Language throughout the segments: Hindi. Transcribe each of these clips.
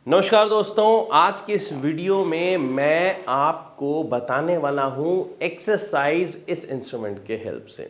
नमस्कार दोस्तों, आज के इस वीडियो में मैं आपको बताने वाला हूं एक्सरसाइज इस इंस्ट्रूमेंट के हेल्प से।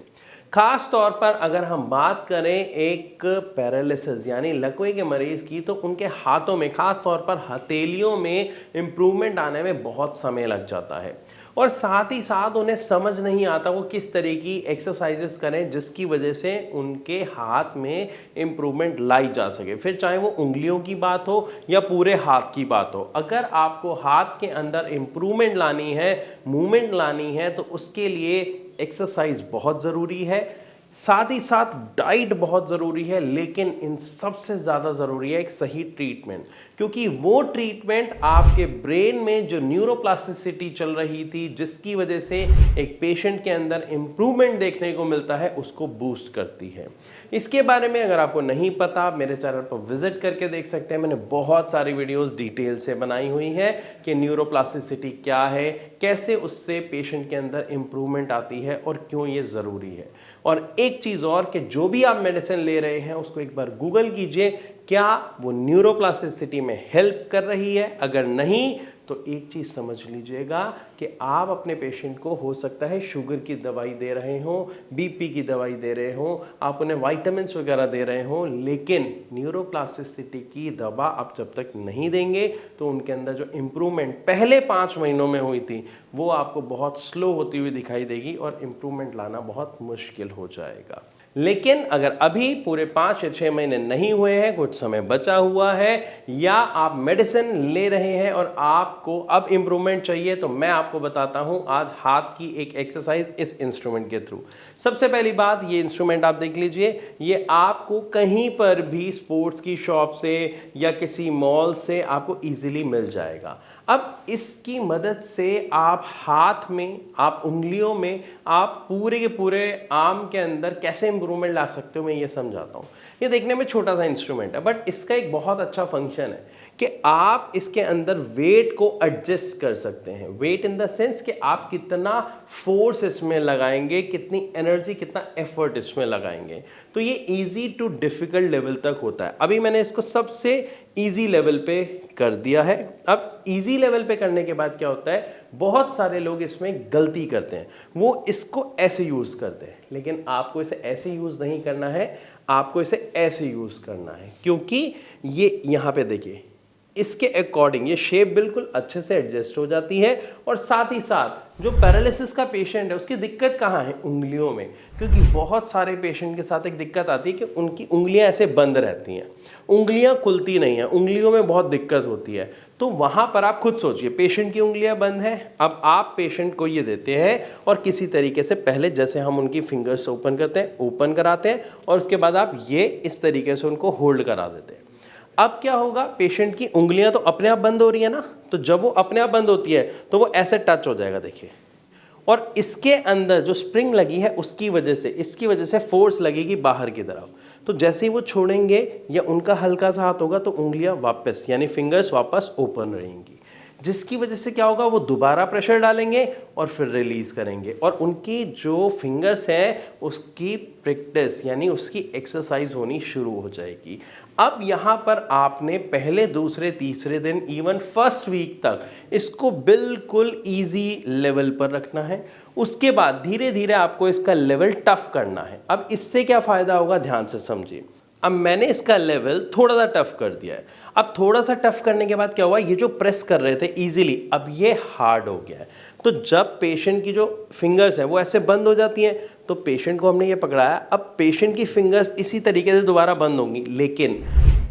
खास तौर पर अगर हम बात करें एक पैरालिसिस यानी लकवे के मरीज की, तो उनके हाथों में, खास तौर पर हथेलियों में इम्प्रूवमेंट आने में बहुत समय लग जाता है और साथ ही साथ उन्हें समझ नहीं आता वो किस तरह की एक्सरसाइजेस करें जिसकी वजह से उनके हाथ में इम्प्रूवमेंट लाई जा सके। फिर चाहे वो उंगलियों की बात हो या पूरे हाथ की बात हो, अगर आपको हाथ के अंदर इम्प्रूवमेंट लानी है, मूवमेंट लानी है, तो उसके लिए एक्सरसाइज बहुत ज़रूरी है। साथ ही साथ डाइट बहुत ज़रूरी है, लेकिन इन सबसे ज़्यादा ज़रूरी है एक सही ट्रीटमेंट, क्योंकि वो ट्रीटमेंट आपके ब्रेन में जो न्यूरोप्लास्टिसिटी चल रही थी, जिसकी वजह से एक पेशेंट के अंदर इम्प्रूवमेंट देखने को मिलता है, उसको बूस्ट करती है। इसके बारे में अगर आपको नहीं पता, मेरे चैनल पर विजिट करके देख सकते हैं। मैंने बहुत सारी वीडियोस डिटेल से बनाई हुई हैं कि न्यूरोप्लास्टिसिटी क्या है, कैसे उससे पेशेंट के अंदर इम्प्रूवमेंट आती है और क्यों ये ज़रूरी है। और एक चीज़ और कि जो भी आप मेडिसिन ले रहे हैं उसको एक बार गूगल कीजिए, क्या वो न्यूरोप्लास्टिसिटी में हेल्प कर रही है। अगर नहीं तो एक चीज़ समझ लीजिएगा कि आप अपने पेशेंट को, हो सकता है शुगर की दवाई दे रहे हों, बीपी की दवाई दे रहे हों, आप उन्हें वाइटामिन्स वगैरह दे रहे हों, लेकिन न्यूरोप्लास्टिसिटी की दवा आप जब तक नहीं देंगे तो उनके अंदर जो इम्प्रूवमेंट पहले 5 महीनों में हुई थी वो आपको बहुत स्लो होती हुई दिखाई देगी और इम्प्रूवमेंट लाना बहुत मुश्किल हो जाएगा। लेकिन अगर अभी पूरे 5 या 6 महीने नहीं हुए हैं, कुछ समय बचा हुआ है, या आप मेडिसिन ले रहे हैं और आपको अब इम्प्रूवमेंट चाहिए, तो मैं आपको बताता हूं आज हाथ की एक एक्सरसाइज इस इंस्ट्रूमेंट के थ्रू। सबसे पहली बात, ये इंस्ट्रूमेंट आप देख लीजिए, ये आपको कहीं पर भी स्पोर्ट्स की शॉप से या किसी मॉल से आपको इजीली मिल जाएगा। अब इसकी मदद से आप हाथ में, आप उंगलियों में, आप पूरे के पूरे आर्म के अंदर कैसे इंप्रूवमेंट ला सकते हो, मैं ये समझाता हूँ। ये देखने में छोटा सा इंस्ट्रूमेंट है, बट इसका एक बहुत अच्छा फंक्शन है कि आप इसके अंदर वेट को एडजस्ट कर सकते हैं। वेट इन द सेंस कि आप कितना फोर्स इसमें लगाएंगे, कितनी एनर्जी, कितना एफर्ट इसमें लगाएंगे। तो ये इजी टू डिफिकल्ट लेवल तक होता है। अभी मैंने इसको सबसे इजी लेवल पे कर दिया है। अब इजी लेवल पे करने के बाद क्या होता है, बहुत सारे लोग इसमें गलती करते हैं, वो इसको ऐसे यूज करते हैं, लेकिन आपको इसे ऐसे यूज नहीं करना है, आपको इसे ऐसे यूज करना है, क्योंकि ये यहां पे देखिए, इसके अकॉर्डिंग ये शेप बिल्कुल अच्छे से एडजस्ट हो जाती है। और साथ ही साथ जो पैरालिसिस का पेशेंट है उसकी दिक्कत कहाँ है, उंगलियों में, क्योंकि बहुत सारे पेशेंट के साथ एक दिक्कत आती है कि उनकी उंगलियां ऐसे बंद रहती हैं, उंगलियां खुलती नहीं हैं, उंगलियों में बहुत दिक्कत होती है। तो वहां पर आप खुद सोचिए, पेशेंट की उंगलियां बंद हैं, अब आप पेशेंट को ये देते हैं और किसी तरीके से पहले जैसे हम उनकी फिंगर्स ओपन करते हैं, ओपन कराते हैं, और उसके बाद आप ये इस तरीके से उनको होल्ड करा देते हैं। अब क्या होगा, पेशेंट की उंगलियां तो अपने आप बंद हो रही है ना, तो जब वो अपने आप बंद होती है तो वो ऐसे टच हो जाएगा, देखिए, और इसके अंदर जो स्प्रिंग लगी है उसकी वजह से, इसकी वजह से फोर्स लगेगी बाहर की तरफ। तो जैसे ही वो छोड़ेंगे या उनका हल्का सा हाथ होगा तो उंगलियां वापस, यानी फिंगर्स वापस ओपन रहेंगी, जिसकी वजह से क्या होगा, वो दोबारा प्रेशर डालेंगे और फिर रिलीज करेंगे, और उनकी जो फिंगर्स हैं उसकी प्रैक्टिस यानी उसकी एक्सरसाइज होनी शुरू हो जाएगी। अब यहाँ पर आपने पहले, दूसरे, तीसरे दिन, इवन फर्स्ट वीक तक इसको बिल्कुल इजी लेवल पर रखना है। उसके बाद धीरे धीरे आपको इसका लेवल टफ करना है। अब इससे क्या फायदा होगा, ध्यान से समझिए। अब मैंने इसका लेवल थोड़ा सा टफ कर दिया है। अब थोड़ा सा टफ करने के बाद क्या हुआ, ये जो प्रेस कर रहे थे इजीली, अब ये हार्ड हो गया है। तो जब पेशेंट की जो फिंगर्स हैं वो ऐसे बंद हो जाती हैं, तो पेशेंट को हमने ये पकड़ाया, अब पेशेंट की फिंगर्स इसी तरीके से दोबारा बंद होंगी, लेकिन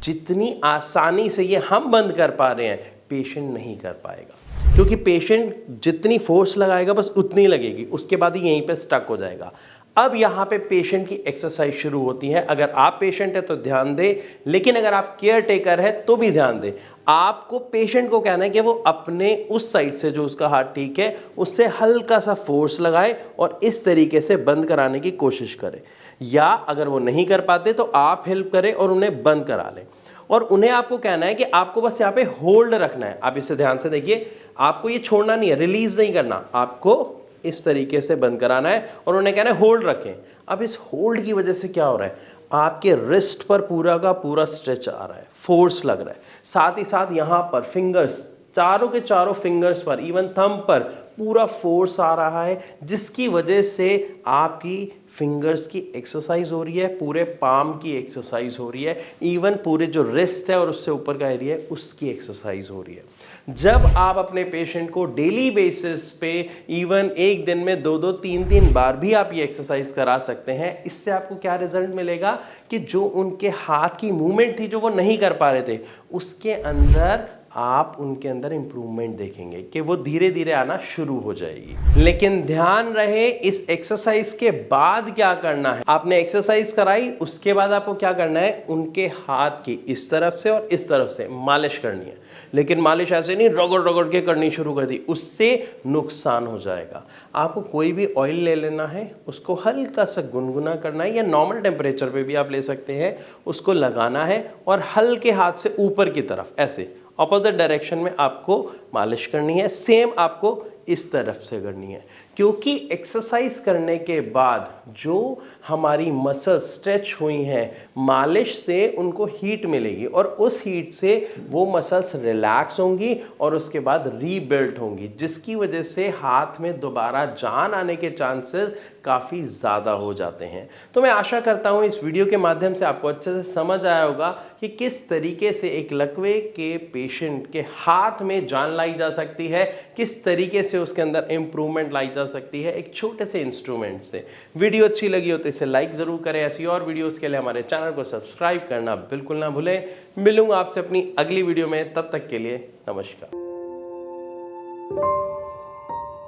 जितनी आसानी से ये हम बंद कर पा रहे हैं पेशेंट नहीं कर पाएगा, क्योंकि पेशेंट जितनी फोर्स लगाएगा बस उतनी लगेगी, उसके बाद ही यहीं पे स्टक हो जाएगा। अब यहाँ पे पेशेंट की एक्सरसाइज शुरू होती है। अगर आप पेशेंट है तो ध्यान दें, लेकिन अगर आप केयर टेकर है तो भी ध्यान दें। आपको पेशेंट को कहना है कि वो अपने उस साइड से, जो उसका हाथ ठीक है, उससे हल्का सा फोर्स लगाए और इस तरीके से बंद कराने की कोशिश करें, या अगर वो नहीं कर पाते तो आप हेल्प करें और उन्हें बंद करा लें। और उन्हें आपको कहना है कि आपको बस यहाँ पे होल्ड रखना है। आप इसे ध्यान से देखिए, आपको ये छोड़ना नहीं है, रिलीज नहीं करना, आपको इस तरीके से बंद कराना है और उन्हें कहना है होल्ड रखें। अब इस होल्ड की वजह से क्या हो रहा है, आपके रिस्ट पर पूरा का पूरा स्ट्रेच आ रहा है, फोर्स लग रहा है। साथ ही साथ यहाँ पर फिंगर्स, चारों के चारों फिंगर्स पर, इवन थंब पर पूरा फोर्स आ रहा है, जिसकी वजह से आपकी फिंगर्स की एक्सरसाइज हो रही है, पूरे पाम की एक्सरसाइज हो रही है, इवन पूरे जो रिस्ट है और उससे ऊपर का एरिया है उसकी एक्सरसाइज हो रही है। जब आप अपने पेशेंट को डेली बेसिस पे इवन एक दिन में 2-2, 3-3 बार भी आप ये एक्सरसाइज करा सकते हैं, इससे आपको क्या रिजल्ट मिलेगा कि जो उनके हाथ की मूवमेंट थी जो वो नहीं कर पा रहे थे, उसके अंदर आप उनके अंदर इंप्रूवमेंट देखेंगे कि वो धीरे धीरे आना शुरू हो जाएगी। लेकिन ध्यान रहे, इस एक्सरसाइज के बाद क्या करना है। आपने एक्सरसाइज कराई, उसके बाद आपको क्या करना है, उनके हाथ की इस तरफ से और इस तरफ से मालिश करनी है। लेकिन मालिश ऐसे नहीं रगड़ रगड़ के करनी शुरू कर दी, उससे नुकसान हो जाएगा। आपको कोई भी ऑयल ले लेना है, उसको हल्का सा गुनगुना करना है या नॉर्मल टेम्परेचर पे भी आप ले सकते हैं, उसको लगाना है और हल्के हाथ से ऊपर की तरफ ऐसे अपोजिट डायरेक्शन में आपको मालिश करनी है। सेम आपको इस तरफ से करनी है, क्योंकि एक्सरसाइज करने के बाद जो हमारी मसल्स स्ट्रेच हुई हैं, मालिश से उनको हीट मिलेगी और उस हीट से वो मसल्स रिलैक्स होंगी और उसके बाद रीबिल्ड होंगी, जिसकी वजह से हाथ में दोबारा जान आने के चांसेस काफ़ी ज़्यादा हो जाते हैं। तो मैं आशा करता हूँ इस वीडियो के माध्यम से आपको अच्छे से समझ आया होगा कि किस तरीके से एक लकवे के पेशेंट के हाथ में जान लाई जा सकती है, किस तरीके से उसके अंदर इंप्रूवमेंट लाई जा सकती है एक छोटे से इंस्ट्रूमेंट से। वीडियो अच्छी लगी हो तो इसे लाइक ज़रूर करें। ऐसी और वीडियोस के लिए हमारे चैनल को सब्सक्राइब करना बिल्कुल ना भूलें। मिलूंगा आपसे अपनी अगली वीडियो में, तब तक के लिए नमस्कार।